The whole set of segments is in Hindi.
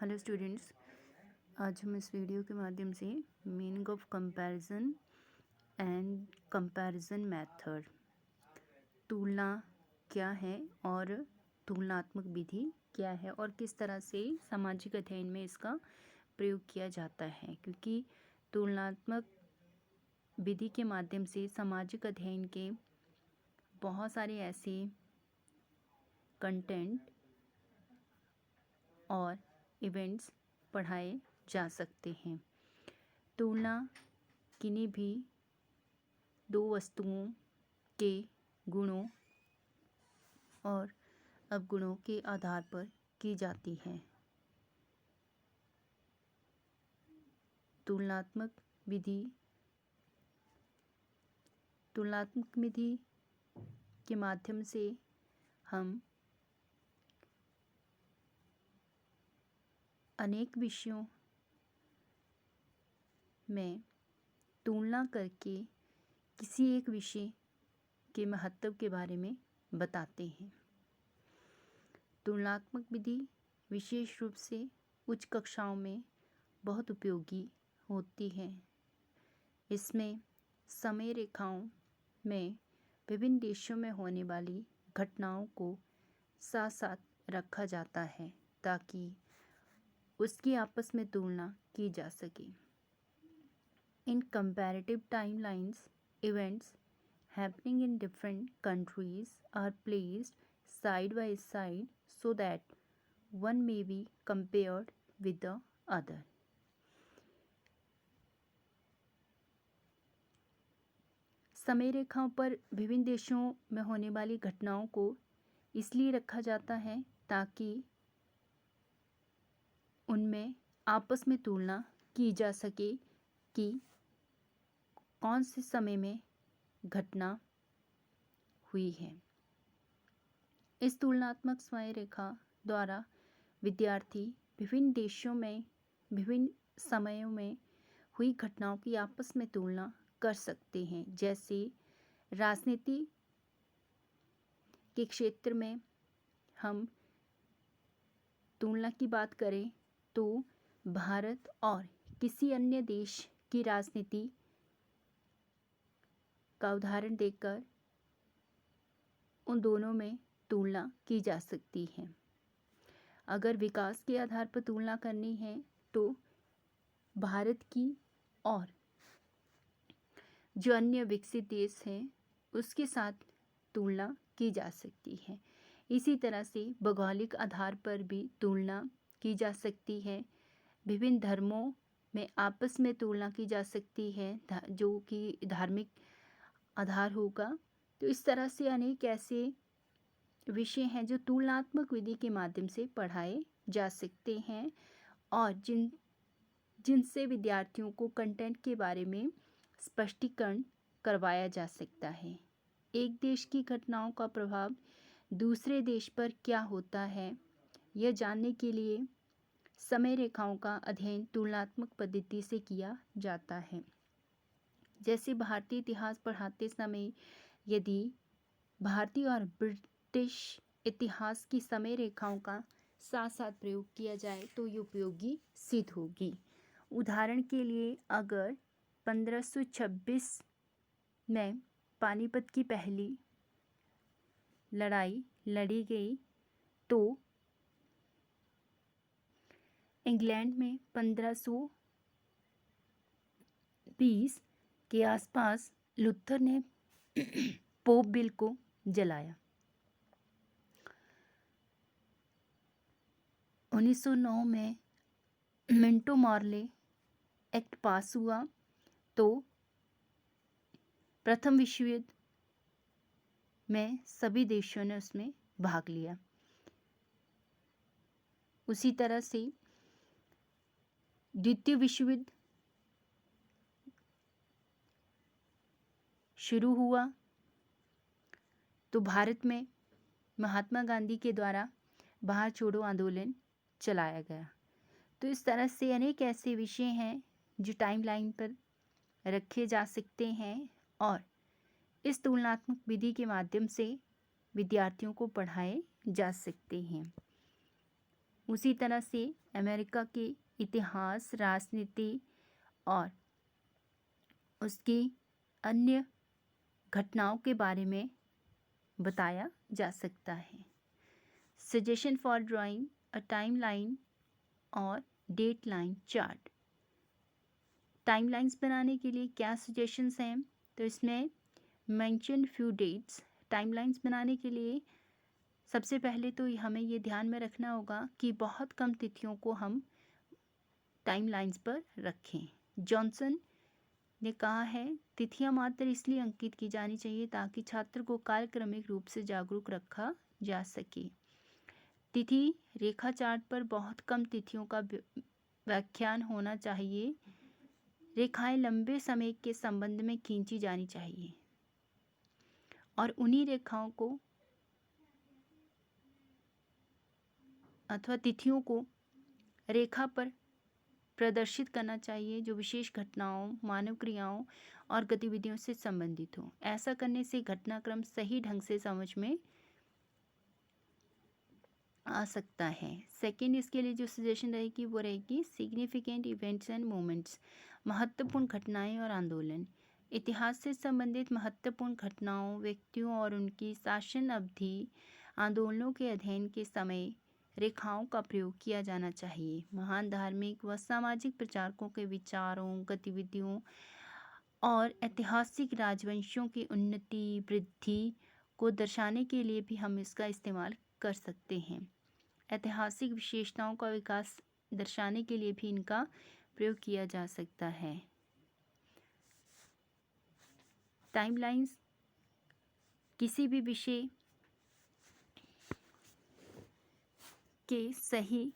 हेलो स्टूडेंट्स, आज हम इस वीडियो के माध्यम से meaning of comparison and comparison method, तुलना क्या है और तुलनात्मक विधि क्या है और किस तरह से सामाजिक अध्ययन में इसका प्रयोग किया जाता है, क्योंकि तुलनात्मक विधि के माध्यम से सामाजिक अध्ययन के बहुत सारे ऐसे कंटेंट और इवेंट्स पढ़ाए जा सकते हैं। तुलना किन्हीं भी दो वस्तुओं के गुणों और अवगुणों के आधार पर की जाती है। तुलनात्मक विधि के माध्यम से हम अनेक विषयों में तुलना करके किसी एक विषय के महत्व के बारे में बताते हैं। तुलनात्मक विधि विशेष रूप से उच्च कक्षाओं में बहुत उपयोगी होती है। इसमें समय रेखाओं में विभिन्न देशों में होने वाली घटनाओं को साथ साथ रखा जाता है ताकि उसकी आपस में तुलना की जा सके। In comparative timelines, events happening in different countries are placed side by side so that one may be compared with the other. समय रेखाओं पर विभिन्न देशों में होने वाली घटनाओं को इसलिए रखा जाता है ताकि उनमें आपस में तुलना की जा सके कि कौन से समय में घटना हुई है। इस तुलनात्मक समय रेखा द्वारा विद्यार्थी विभिन्न देशों में विभिन्न समयों में हुई घटनाओं की आपस में तुलना कर सकते हैं। जैसे राजनीति के क्षेत्र में हम तुलना की बात करें तो भारत और किसी अन्य देश की राजनीति का उदाहरण देकर उन दोनों में तुलना की जा सकती है। अगर विकास के आधार पर तुलना करनी है तो भारत की और जो अन्य विकसित देश हैं उसके साथ तुलना की जा सकती है। इसी तरह से भौगोलिक आधार पर भी तुलना की जा सकती है। विभिन्न धर्मों में आपस में तुलना की जा सकती है जो कि धार्मिक आधार होगा। तो इस तरह से अनेक ऐसे विषय हैं जो तुलनात्मक विधि के माध्यम से पढ़ाए जा सकते हैं और जिनसे विद्यार्थियों को कंटेंट के बारे में स्पष्टीकरण करवाया जा सकता है। एक देश की घटनाओं का प्रभाव दूसरे देश पर क्या होता है, यह जानने के लिए समय रेखाओं का अध्ययन तुलनात्मक पद्धति से किया जाता है। जैसे भारतीय इतिहास पढ़ाते समय यदि भारतीय और ब्रिटिश इतिहास की समय रेखाओं का साथ साथ प्रयोग किया जाए तो ये उपयोगी सिद्ध होगी। उदाहरण के लिए अगर 1526 में पानीपत की पहली लड़ाई लड़ी गई तो इंग्लैंड में 1520 के आसपास लुथर ने पोप बिल को जलाया। 1909 में मिंटो मॉर्ले एक्ट पास हुआ तो प्रथम विश्व युद्ध में सभी देशों ने उसमें भाग लिया। उसी तरह से द्वितीय विश्व युद्ध शुरू हुआ तो भारत में महात्मा गांधी के द्वारा भारत छोड़ो आंदोलन चलाया गया। तो इस तरह से अनेक ऐसे विषय हैं जो टाइमलाइन पर रखे जा सकते हैं और इस तुलनात्मक विधि के माध्यम से विद्यार्थियों को पढ़ाए जा सकते हैं। उसी तरह से अमेरिका के इतिहास, राजनीति और उसकी अन्य घटनाओं के बारे में बताया जा सकता है। Suggestion for drawing a timeline और डेट लाइन चार्ट। टाइमलाइंस बनाने के लिए क्या सजेशंस हैं? तो इसमें मेंशन फ्यू डेट्स। टाइमलाइंस बनाने के लिए सबसे पहले तो हमें ये ध्यान में रखना होगा कि बहुत कम तिथियों को हम टाइमलाइंस पर रखें। जॉनसन ने कहा है, तिथियां मात्र इसलिए अंकित की जानी चाहिए ताकि छात्र को कालक्रमिक रूप से जागरूक रखा जा सके। तिथि रेखा चार्ट पर बहुत कम तिथियों का व्याख्यान होना चाहिए। रेखाएं लंबे समय के संबंध में खींची जानी चाहिए और उन्हीं रेखाओं को अथवा तिथियों को रेखा पर प्रदर्शित करना चाहिए जो विशेष घटनाओं, मानव क्रियाओं और गतिविधियों से संबंधित हो। ऐसा करने से घटनाक्रम सही ढंग से समझ में आ सकता है। सेकेंड, इसके लिए जो सजेशन रहेगी वो रहेगी सिग्निफिकेंट इवेंट्स एंड मोमेंट्स। महत्वपूर्ण घटनाएं और आंदोलन। इतिहास से संबंधित महत्वपूर्ण घटनाओं, व्यक्तियों और उनकी शासन अवधि, आंदोलनों के अध्ययन के समय रेखाओं का प्रयोग किया जाना चाहिए। महान धार्मिक व सामाजिक प्रचारकों के विचारों, गतिविधियों और ऐतिहासिक राजवंशों की उन्नति, वृद्धि को दर्शाने के लिए भी हम इसका इस्तेमाल कर सकते हैं। ऐतिहासिक विशेषताओं का विकास दर्शाने के लिए भी इनका प्रयोग किया जा सकता है। टाइमलाइंस किसी भी विषय के सही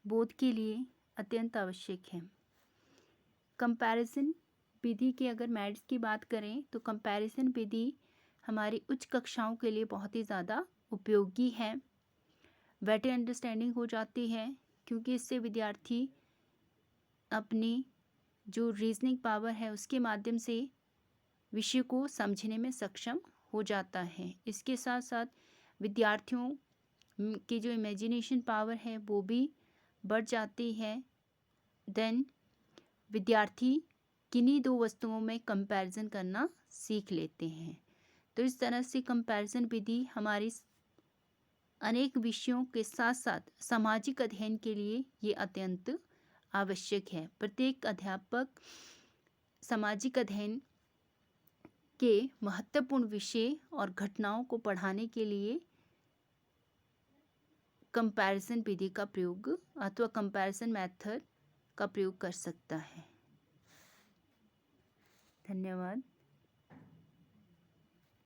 बोध के लिए अत्यंत आवश्यक है। कंपैरिजन विधि की अगर मैथ्स की बात करें तो कंपैरिजन विधि हमारी उच्च कक्षाओं के लिए बहुत ही ज़्यादा उपयोगी है। बेटर अंडरस्टैंडिंग हो जाती है क्योंकि इससे विद्यार्थी अपनी जो रीजनिंग पावर है उसके माध्यम से विषय को समझने में सक्षम हो जाता है। इसके साथ साथ विद्यार्थियों की जो इमेजिनेशन पावर है वो भी बढ़ जाती है। देन विद्यार्थी किन्हीं दो वस्तुओं में कंपैरिजन करना सीख लेते हैं। तो इस तरह से कंपैरिजन विधि हमारी अनेक विषयों के साथ साथ सामाजिक अध्ययन के लिए ये अत्यंत आवश्यक है। प्रत्येक अध्यापक सामाजिक अध्ययन के महत्वपूर्ण विषय और घटनाओं को पढ़ाने के लिए कंपैरिजन विधि का प्रयोग अथवा कंपैरिजन मेथड का प्रयोग कर सकता है। धन्यवाद।